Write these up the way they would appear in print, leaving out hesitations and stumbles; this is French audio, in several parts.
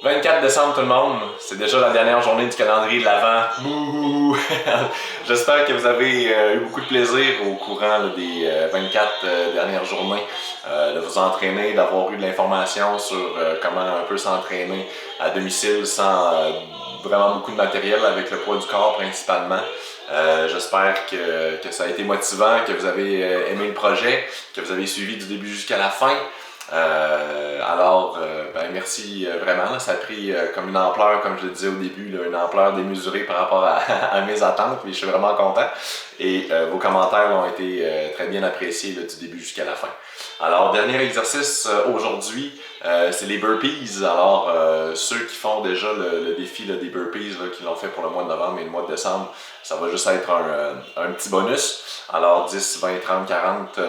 24 décembre tout le monde, c'est déjà la dernière journée du calendrier de l'Avent. Bouhou! J'espère que vous avez eu beaucoup de plaisir au courant là, des 24 dernières journées, de vous entraîner, d'avoir eu de l'information sur comment un peu s'entraîner à domicile sans vraiment beaucoup de matériel avec le poids du corps principalement. J'espère que ça a été motivant, que vous avez aimé le projet, que vous avez suivi du début jusqu'à la fin. Ben, merci vraiment. Là, ça a pris comme une ampleur, comme je le disais au début, là, une ampleur démesurée par rapport à mes attentes, mais je suis vraiment content. Et vos commentaires ont été très bien appréciés là, du début jusqu'à la fin. Alors, dernier exercice aujourd'hui, c'est les burpees. Alors, ceux qui font déjà le défi là, des burpees, là, qui l'ont fait pour le mois de novembre et le mois de décembre, ça va juste être un petit bonus. Alors, 10, 20, 30, 40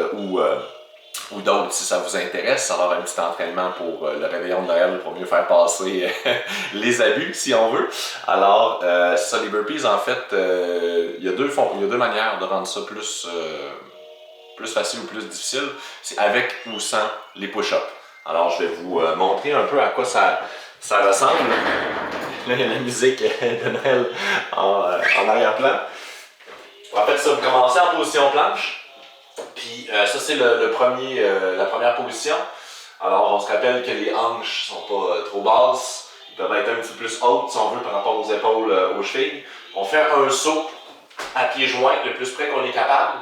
ou d'autres si ça vous intéresse. Alors un petit entraînement pour le réveillon de Noël pour mieux faire passer les abus si on veut. Alors ça, les burpees en fait, il y a deux manières de rendre ça plus facile ou plus difficile. C'est avec ou sans les push-ups. Alors je vais vous montrer un peu à quoi ça ressemble. Là il y a la musique de Noël en arrière-plan. En fait ça, vous commencez en position planche. Puis ça c'est la première position. Alors on se rappelle que les hanches sont pas trop basses, ils peuvent être un petit peu plus hautes si on veut par rapport aux épaules, aux chevilles. On fait un saut à pieds joints le plus près qu'on est capable.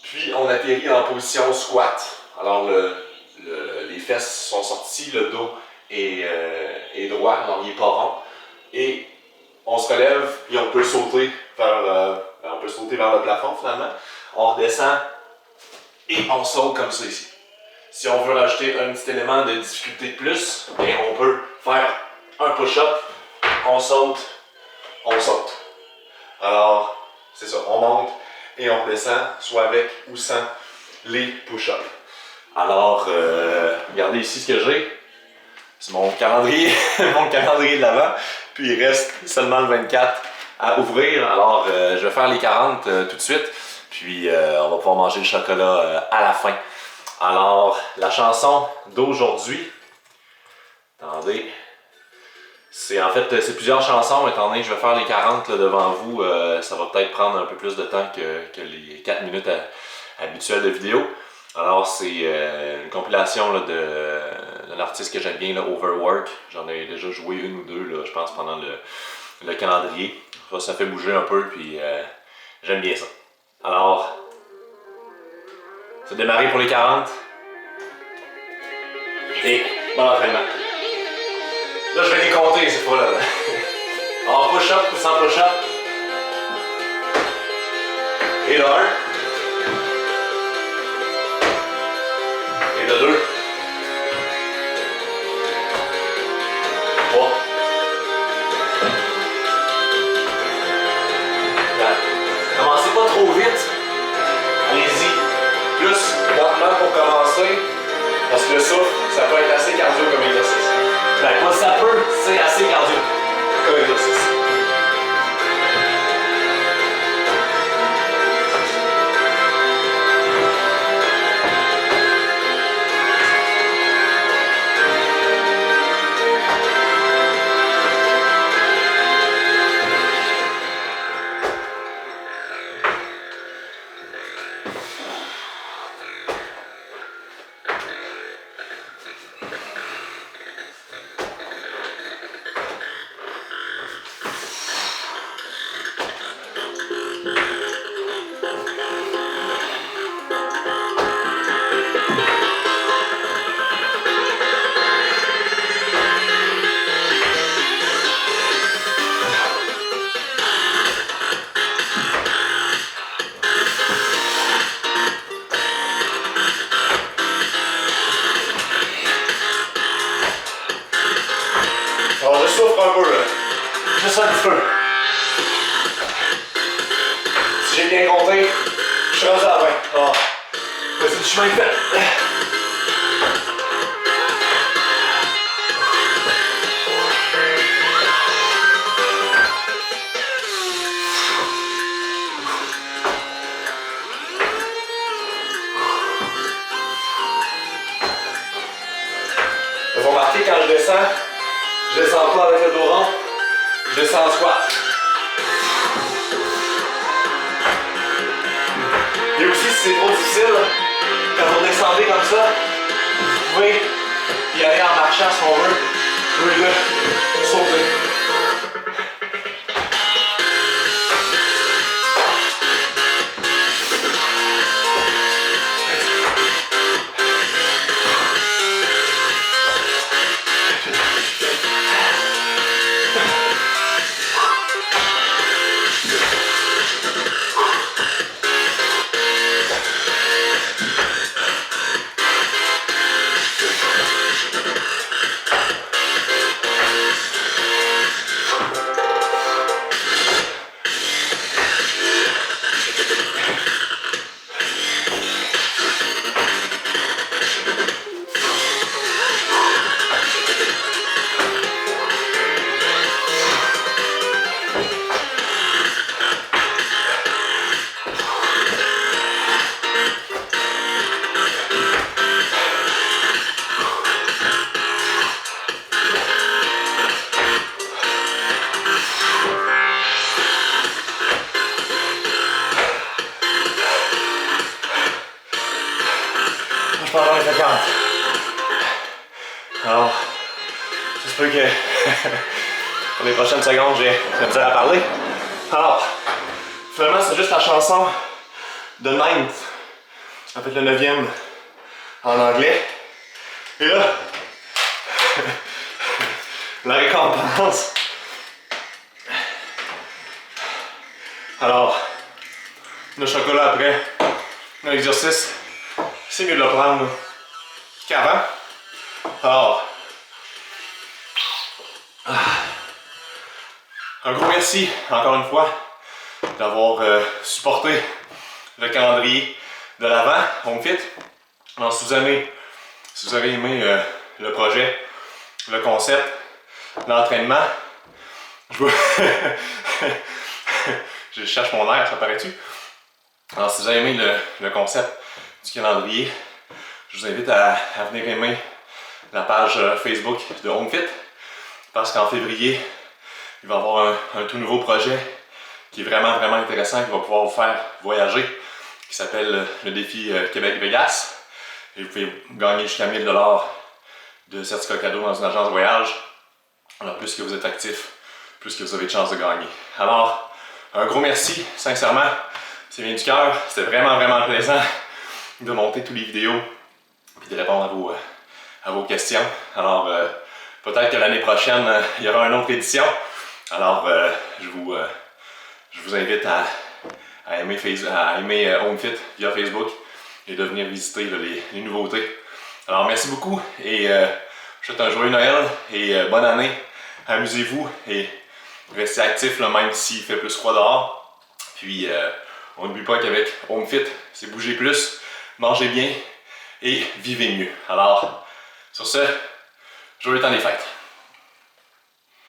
Puis on atterrit en position squat. Alors les fesses sont sorties, le dos est droit, alors il n'est pas rond. Et on se relève et on peut sauter vers le plafond finalement. On redescend et on saute comme ça ici. Si on veut rajouter un petit élément de difficulté de plus, bien on peut faire un push-up, on saute. Alors, c'est ça, on monte et on redescend, soit avec ou sans les push-ups. Alors, regardez ici ce que j'ai. C'est mon calendrier, mon calendrier de l'Avent. Puis il reste seulement le 24 à ouvrir. Alors, je vais faire les 40 tout de suite. Puis on va pouvoir manger le chocolat à la fin. Alors, la chanson d'aujourd'hui, attendez, c'est plusieurs chansons, étant donné que je vais faire les 40 là, devant vous, ça va peut-être prendre un peu plus de temps que les 4 minutes habituelles de vidéo. Alors, c'est une compilation là, d'un artiste que j'aime bien, là, Overwork. J'en ai déjà joué une ou deux, là, je pense, pendant le calendrier. Ça fait bouger un peu, puis j'aime bien ça. Alors, c'est démarré pour les 40. Et bon entraînement. Là, je vais les compter cette fois-là. En push-up ou sans push-up. Et le 1. Et le 2. 3. 4. Commencez pas trop vite. Allez-y. Plus lentement pour commencer. Parce que le souffle, ça peut être assez cardio comme exercice. Ben, pas ça peut, c'est assez cardio comme exercice. Alors je souffre un peu là. Juste un petit peu. Si j'ai bien compté, je suis rendu à 20. Alors, voici le chemin fait. Vous remarquez quand je descends, Je descends pas avec le dos rond. Je descends en squat. Et aussi, si c'est trop difficile, quand vous descendez comme ça, vous pouvez y aller en marchant si on veut. Vous pouvez sauter. Je peux avoir les 40. Alors, j'espère que pour les prochaines secondes, j'ai la misère à parler. Alors, finalement, c'est juste la chanson de Ninth, en fait le 9e en anglais. Et là, la récompense. Alors, le chocolat après l'exercice, c'est mieux de le prendre qu'avant. Alors, un gros merci encore une fois d'avoir supporté le calendrier de l'avant Home Fit. Alors, si vous avez aimé le projet, le concept, l'entraînement, je cherche mon air, ça paraît-tu? Alors, si vous avez aimé le concept du calendrier, je vous invite à venir aimer la page Facebook de Home Fit parce qu'en février, il va y avoir un tout nouveau projet qui est vraiment intéressant, qui va pouvoir vous faire voyager, qui s'appelle le défi Québec-Vegas. Et vous pouvez gagner jusqu'à 1000 $ de certificat cadeau dans une agence de voyage. Alors, plus que vous êtes actif, plus que vous avez de chances de gagner. Alors, un gros merci, sincèrement, c'est bien du cœur. C'était vraiment plaisant de monter toutes les vidéos et de répondre à vos questions. Alors, peut-être que l'année prochaine, il y aura une autre édition. Alors, je vous invite à aimer Home Fit via Facebook et de venir visiter les nouveautés. Alors, merci beaucoup et je vous souhaite un joyeux Noël et bonne année. Amusez-vous et restez actifs là, même s'il fait plus froid dehors. Puis, on n'oublie pas qu'avec Home Fit, c'est bouger plus, manger bien et vivez mieux. Alors, sur ce, joyeux temps des fêtes.